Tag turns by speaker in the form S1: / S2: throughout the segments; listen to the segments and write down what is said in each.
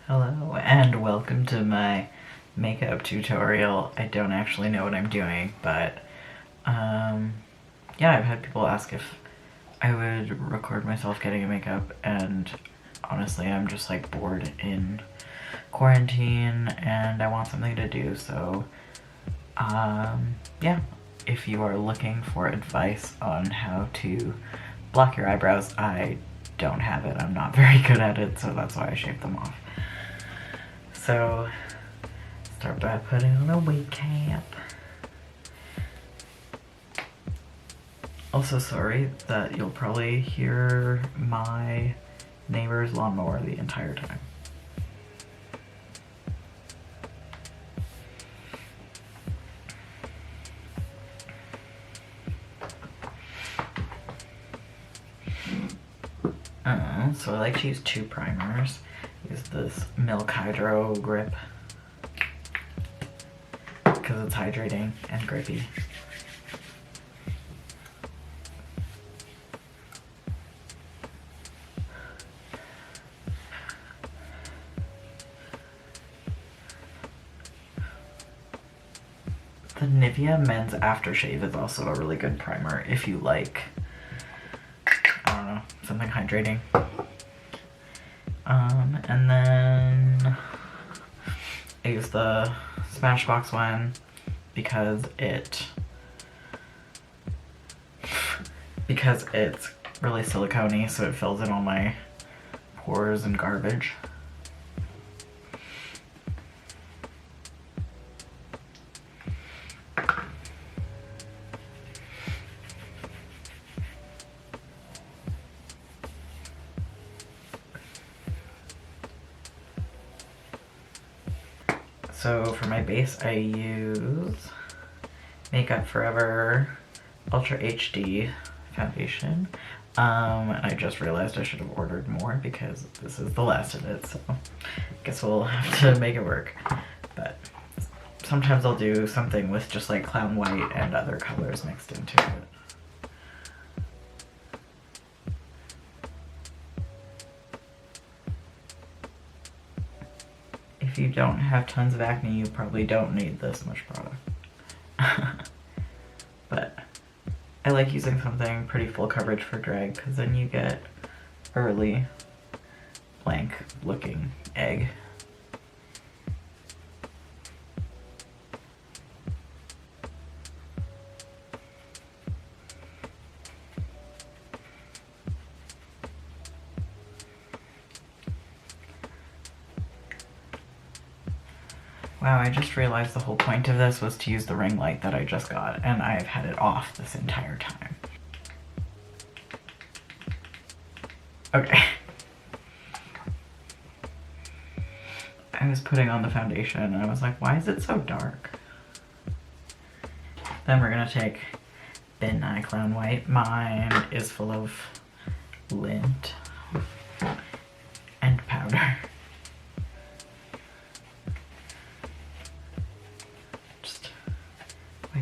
S1: Hello and welcome to my makeup tutorial. I don't actually know what I'm doing, but yeah, I've had people ask if I would record myself getting a makeup, and honestly I'm just like bored in quarantine and I want something to do, so yeah, if you are looking for advice on how to block your eyebrows, I don't have it. I'm not very good at it, so that's why I shaved them off. So, start by putting on a wig cap. Also, sorry that you'll probably hear my neighbor's lawnmower the entire time. So I like to use two primers. Use this Milk Hydro Grip because it's hydrating and grippy. The Nivea Men's Aftershave is also a really good primer if you like, I don't know, something hydrating. And then I use the Smashbox one because it's really silicone-y, so it fills in all my pores and garbage. So for my base, I use Makeup Forever Ultra HD foundation. And I just realized I should have ordered more because this is the last of it, so I guess we'll have to make it work. But sometimes I'll do something with just like Clown White and other colors mixed into it. If you don't have tons of acne, you probably don't need this much product. But I like using something pretty full coverage for drag because then you get a really blank looking egg. Wow, I just realized the whole point of this was to use the ring light that I just got, and I've had it off this entire time. Okay. I was putting on the foundation and I was like, why is it so dark? Then we're gonna take Ben Nye Clown White. Mine is full of lint and powder.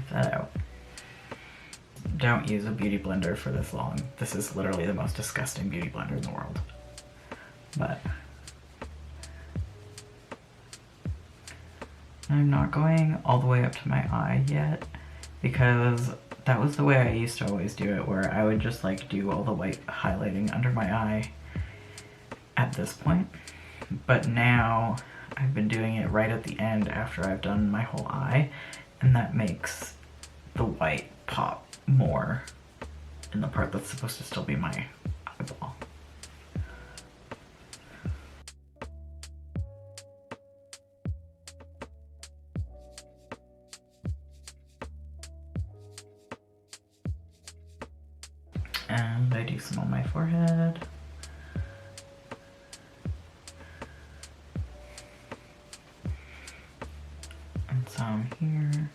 S1: That out. Don't use a beauty blender for this long. This is literally the most disgusting beauty blender in the world. But I'm not going all the way up to my eye yet because that was the way I used to always do it, where I would just like do all the white highlighting under my eye at this point. But now I've been doing it right at the end after I've done my whole eye, and that makes the white pop more in the part that's supposed to still be my eyeball. And I do some on my forehead. And some here.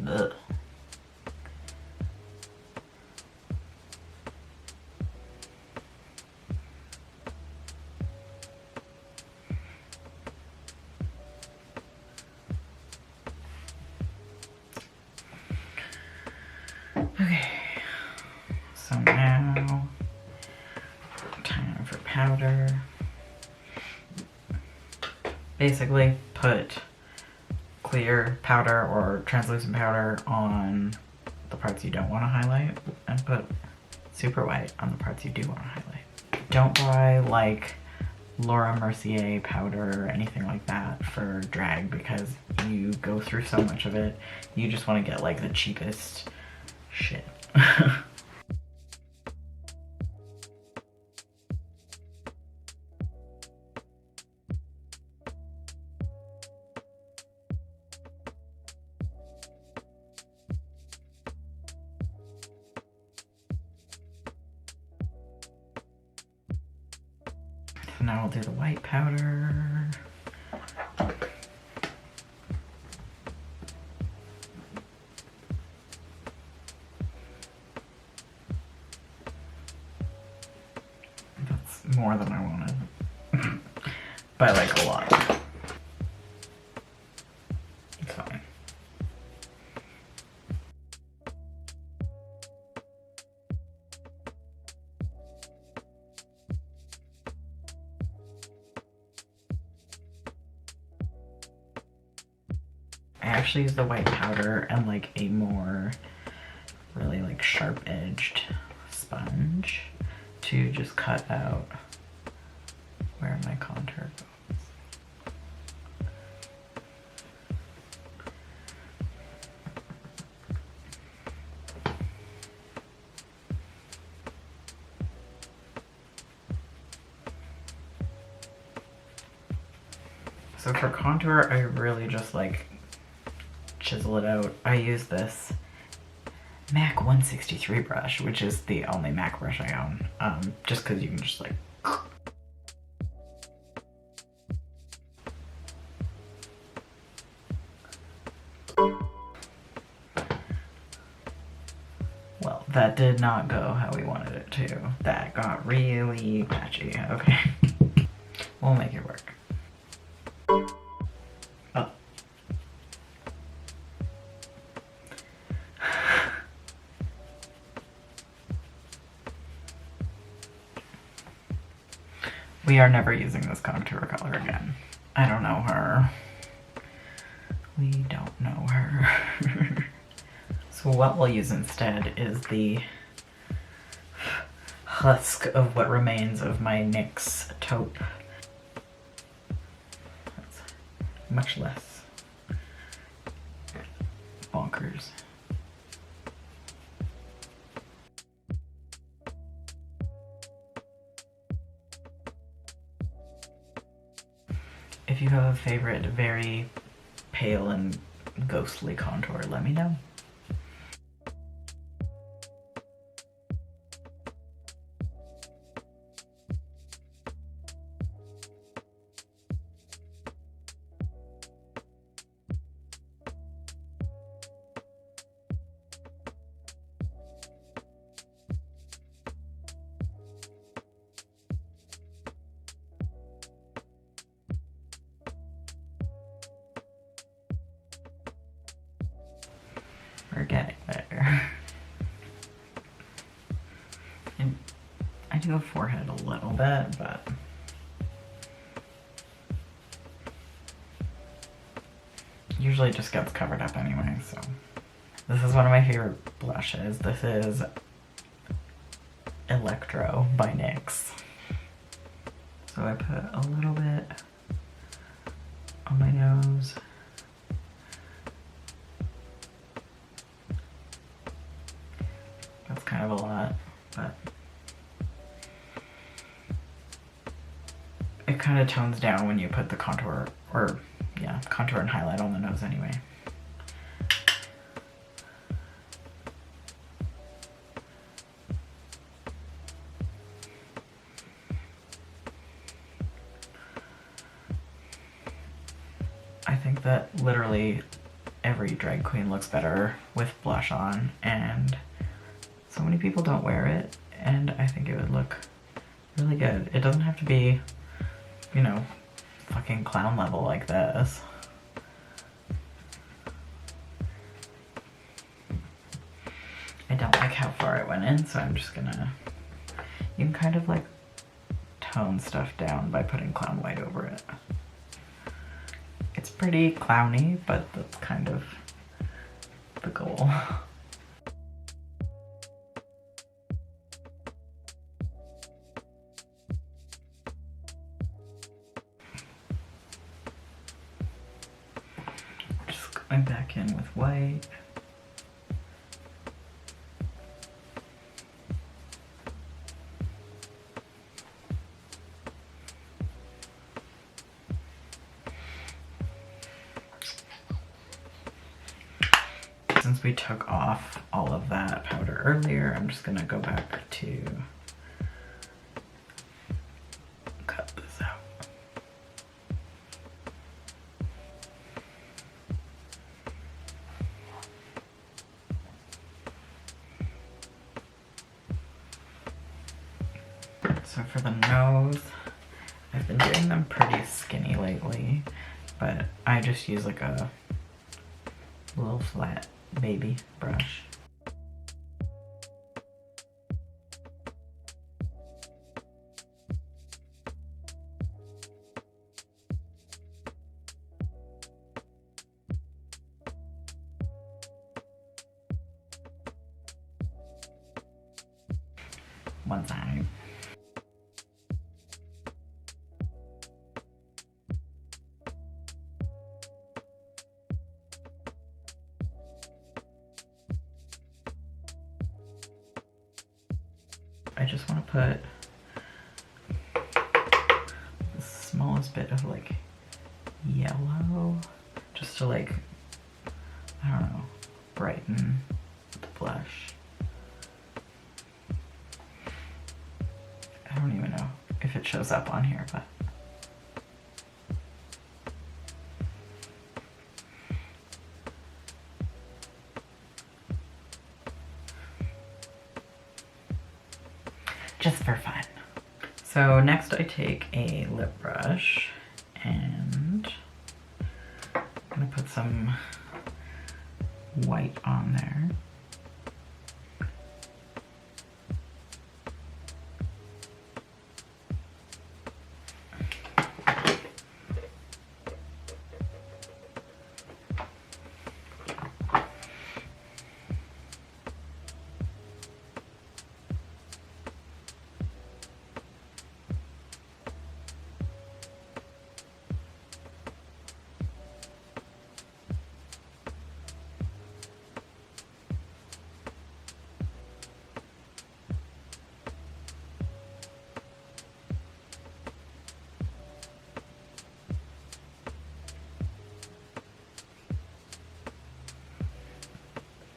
S1: Ugh. Okay, so now time for powder. Basically put clear powder or translucent powder on the parts you don't want to highlight and put super white on the parts you do want to highlight. Don't buy like Laura Mercier powder or anything like that for drag because you go through so much of it. You just want to get like the cheapest shit. So now we'll do the white powder. That's more than I wanted. By like a lot. It's fine. I actually use the white powder and like a more really like sharp edged sponge to just cut out where my contour goes. So for contour, I really just like chisel it out. I use this MAC 163 brush, which is the only MAC brush I own, just because you can just like... Well, that did not go how we wanted it to. That got really patchy. Okay. We'll make it work. Oh. We are never using this contour color again. I don't know her. We don't know her. So what we'll use instead is the husk of what remains of my NYX taupe. That's much less bonkers. If you have a favorite very pale and ghostly contour, let me know. We're getting there. And I do a forehead a little bit, but usually it just gets covered up anyway, so. This is one of my favorite blushes. This is Electro by NYX. So I put a little bit on my nose. That's kind of a lot, but it kind of tones down when you put the contour, or yeah, contour and highlight on the nose anyway. I think that literally every drag queen looks better with blush on, and so many people don't wear it, and I think it would look really good. It doesn't have to be, you know, fucking clown level like this. I don't how far it went in, so I'm just gonna, you can kind of like tone stuff down by putting clown white over it. It's pretty clowny, but that's kind of the goal. Just going back in with white. Since we took off all of that powder earlier, I'm just gonna go back to cut this out. So for the nose, I've been doing them pretty skinny lately, but I just use like a little flat baby brush. One side. I just want to put the smallest bit of like yellow just to like, I don't know, brighten the blush. I don't even know if it shows up on here, but just for fun. So next I take a lip brush and I'm gonna put some white on there.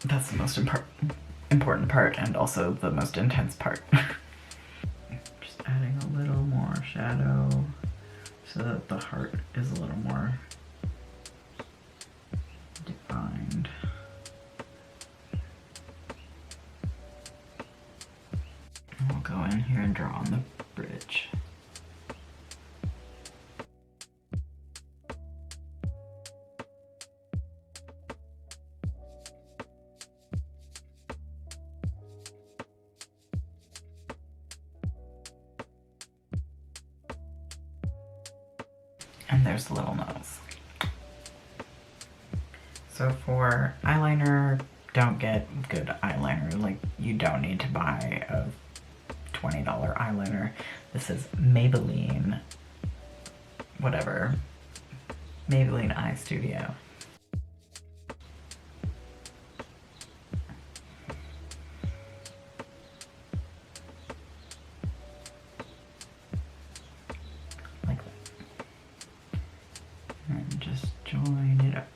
S1: That's the most important part and also the most intense part. Just adding a little more shadow so that the heart is a little more defined. And we'll go in here and draw on the bridge. And there's the little nose. So for eyeliner, don't get good eyeliner. Like, you don't need to buy a $20 eyeliner. This is Maybelline, whatever, Maybelline Eye Studio. And just join it up.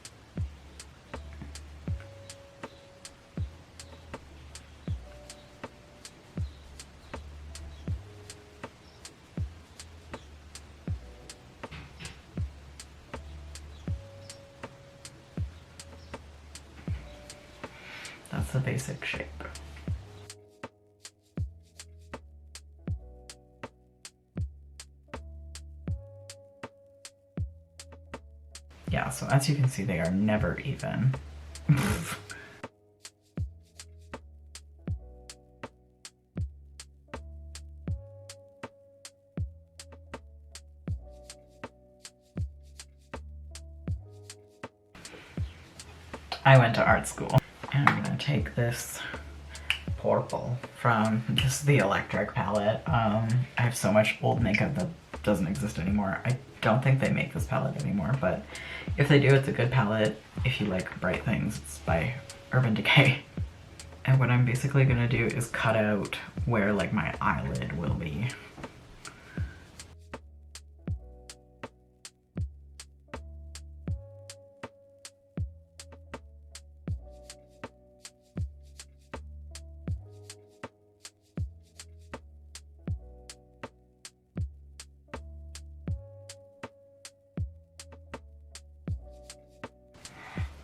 S1: That's the basic shape. Yeah, so as you can see, they are never even. I went to art school. And I'm gonna take this purple from, this is the electric palette. I have so much old makeup that doesn't exist anymore. I don't think they make this palette anymore, but if they do, it's a good palette. If you like bright things, it's by Urban Decay. And what I'm basically gonna do is cut out where like my eyelid will be.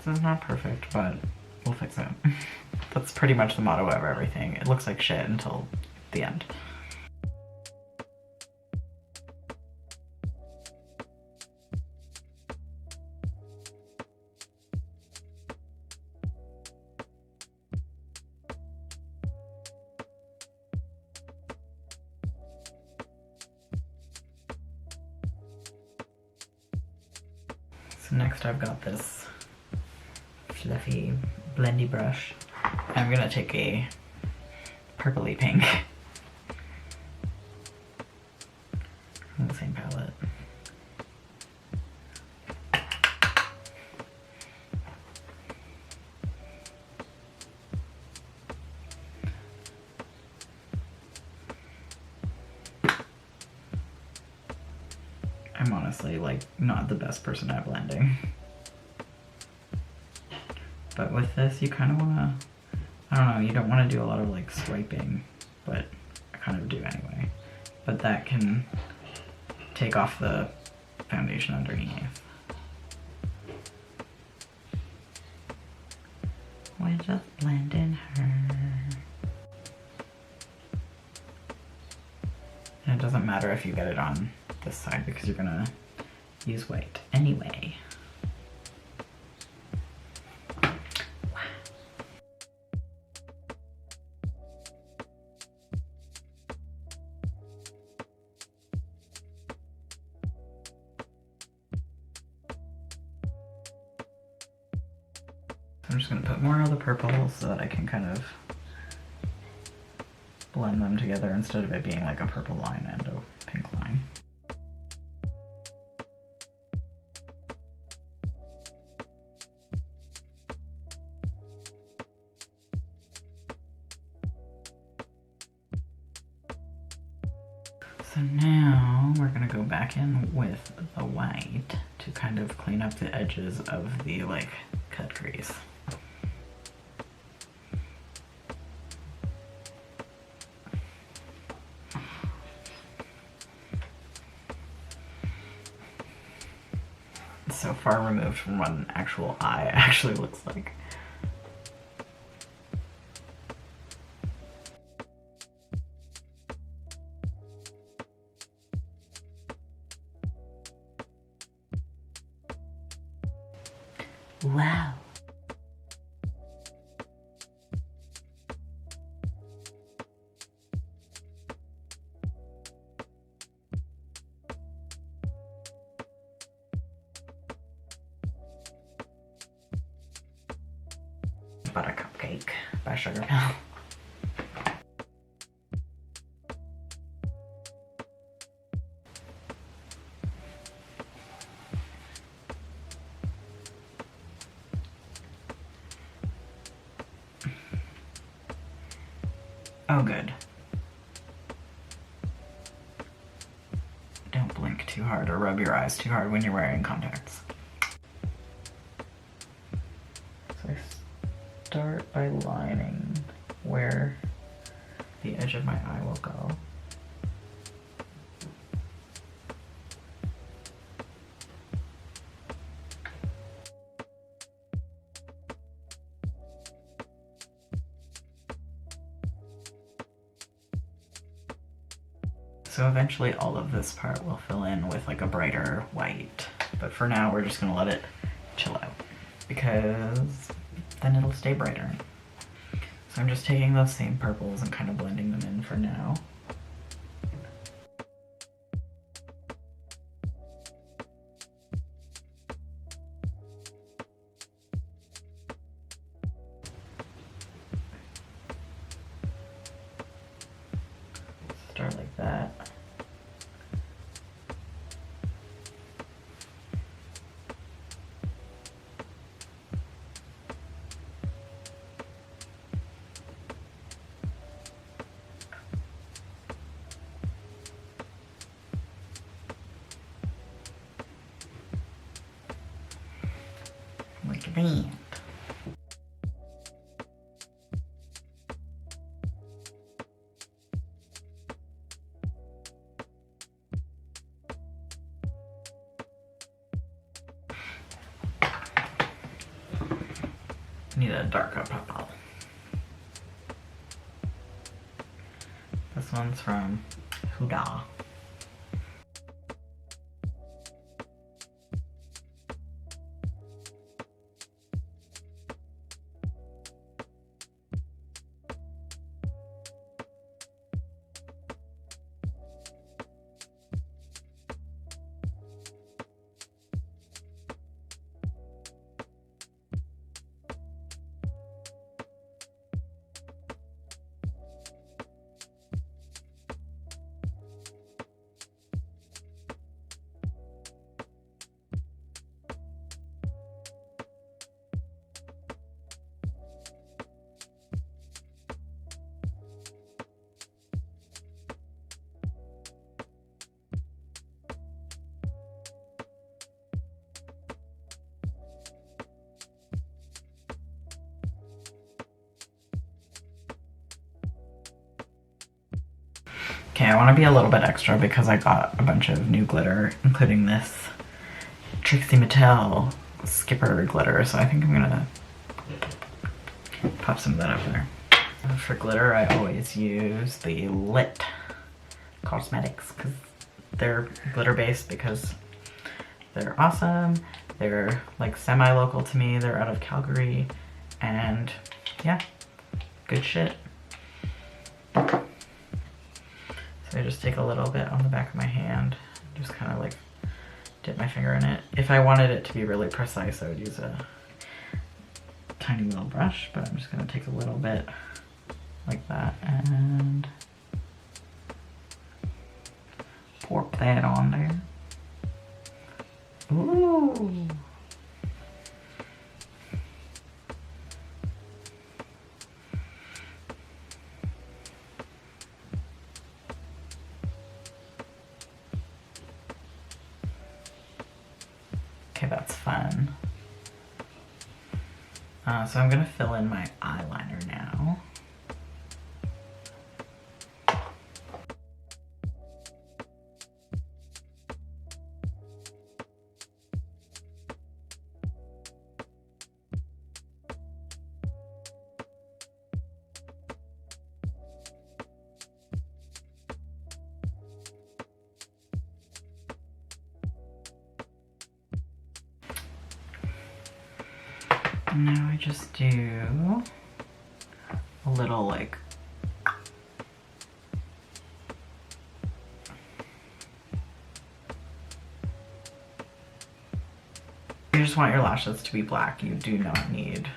S1: This is not perfect, but we'll fix it. That's pretty much the motto of everything. It looks like shit until the end. So next I've got this fluffy blendy brush. I'm gonna take a purpley pink from the same palette. I'm honestly like not the best person at blending. But with this, you kind of want to, I don't know, you don't want to do a lot of like swiping, but I kind of do anyway. But that can take off the foundation underneath. We're just blending her. And it doesn't matter if you get it on this side because you're gonna use white anyway. I'm just gonna put more of the purple so that I can kind of blend them together instead of it being like a purple line and a pink line. So now we're gonna go back in with the white to kind of clean up the edges of the like cut crease. It's so far removed from what an actual eye actually looks like. Wow. Butter Cupcake by Sugar Pill. Oh, good. Don't blink too hard or rub your eyes too hard when you're wearing contacts. So I start by lining where the edge of my eye will go. So eventually all of this part will fill in with like a brighter white, but for now we're just gonna let it chill out because then it'll stay brighter. So I'm just taking those same purples and kind of blending them in for now. that? Need a darker purple. This one's from Huda. Okay, I want to be a little bit extra because I got a bunch of new glitter, including this Trixie Mattel Skipper glitter, so I think I'm gonna pop some of that up there. For glitter, I always use the Lit Cosmetics because they're glitter based because they're awesome. They're like semi-local to me. They're out of Calgary, and yeah, good shit. So I just take a little bit on the back of my hand, just kind of like dip my finger in it. If I wanted it to be really precise, I would use a tiny little brush, but I'm just gonna take a little bit like that and pour that on there. Ooh. Okay, that's fun. So I'm gonna fill in my eyeliner now. Now I just do a little like you just want your lashes to be black. You do not need,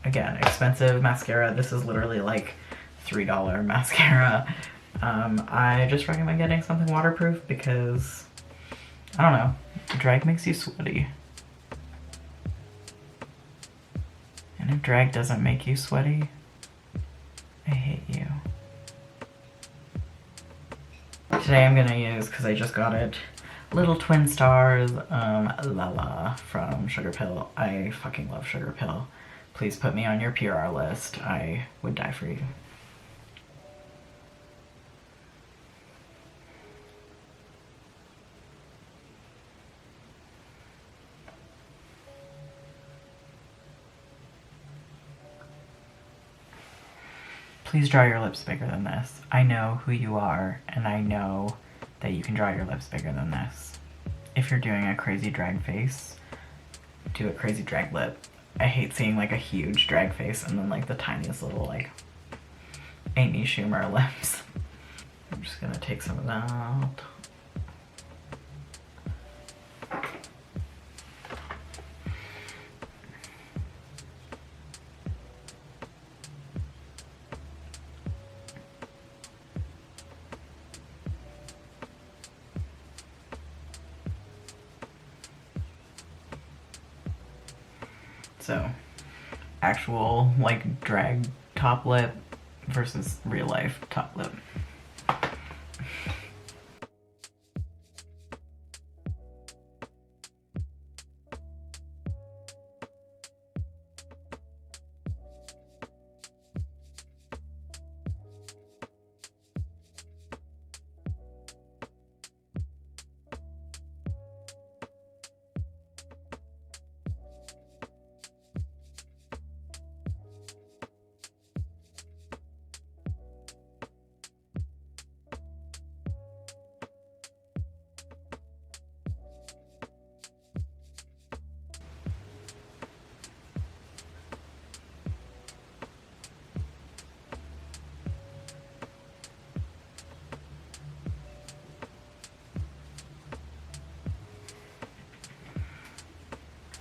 S1: again, expensive mascara. This is literally like $3 mascara. I just recommend getting something waterproof because, I don't know, drag makes you sweaty. And if drag doesn't make you sweaty, I hate you. Today I'm gonna use, because I just got it, Little Twin Stars Lala from Sugar Pill. I fucking love Sugar Pill. Please put me on your PR list. I would die for you. Please draw your lips bigger than this. I know who you are, and I know that you can draw your lips bigger than this. If you're doing a crazy drag face, do a crazy drag lip. I hate seeing like a huge drag face and then like the tiniest little like Amy Schumer lips. I'm just gonna take some of that out. So, actual like drag top lip versus real life top lip.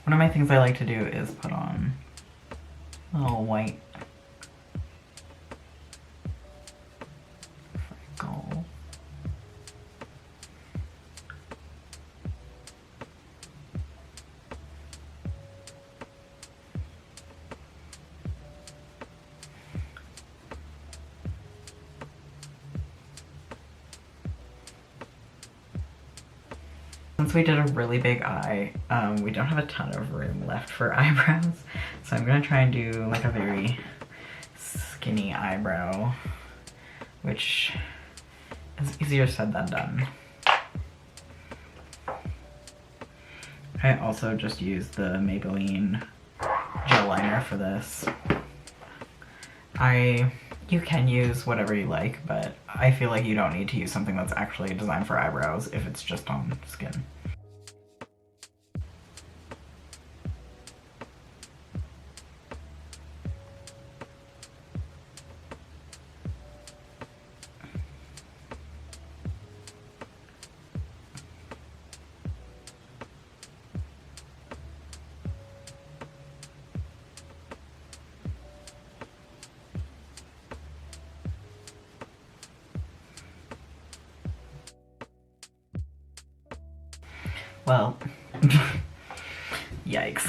S1: One of my things I like to do is put on a little white freckle. Since we did a really big eye, we don't have a ton of room left for eyebrows, so I'm gonna try and do like a very skinny eyebrow, which is easier said than done. I also just used the Maybelline gel liner for this. You can use whatever you like, but I feel like you don't need to use something that's actually designed for eyebrows if it's just on skin. Well, yikes.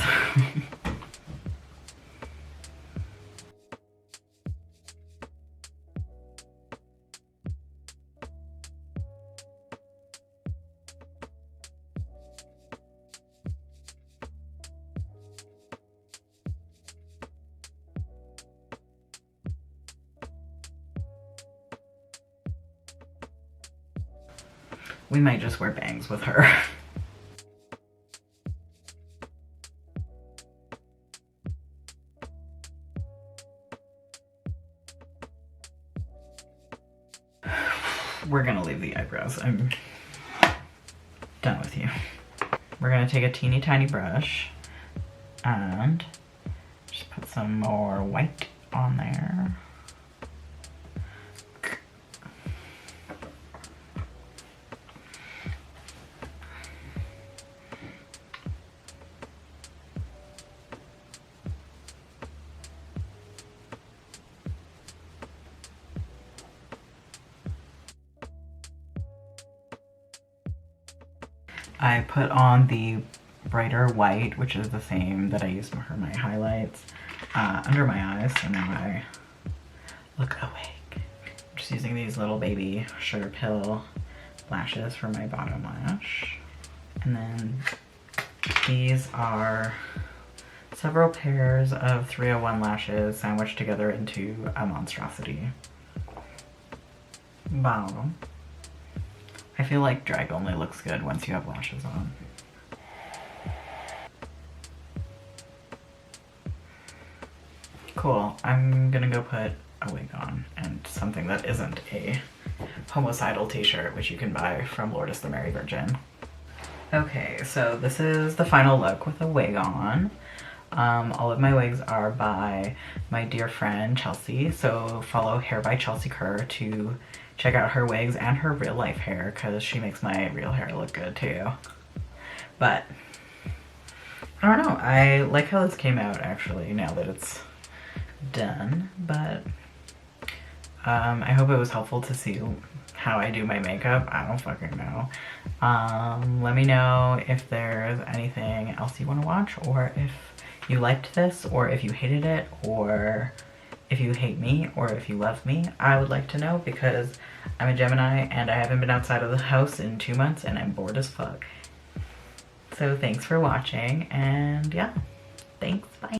S1: We might just wear bangs with her. We're gonna leave the eyebrows. I'm done with you. We're gonna take a teeny tiny brush and just put some more white on there. I put on the brighter white, which is the same that I used for my highlights, under my eyes, so now I look awake. I'm just using these little baby sugar pill lashes for my bottom lash. And then these are several pairs of 301 lashes sandwiched together into a monstrosity. Wow. I feel like drag only looks good once you have lashes on. Cool, I'm gonna go put a wig on and something that isn't a homicidal t-shirt, which you can buy from Lourdes the Mary Virgin. Okay, so this is the final look with a wig on. All of my wigs are by my dear friend Chelsea, so follow Hair by Chelsea Kerr to check out her wigs and her real life hair, because she makes my real hair look good too. But I don't know, I like how this came out actually now that it's done, but I hope it was helpful to see how I do my makeup. I don't fucking know. Let me know if there's anything else you want to watch, or if you liked this, or if you hated it, or if you hate me, or if you love me. I would like to know, because I'm a Gemini and I haven't been outside of the house in 2 months and I'm bored as fuck. So thanks for watching, and yeah, thanks, bye.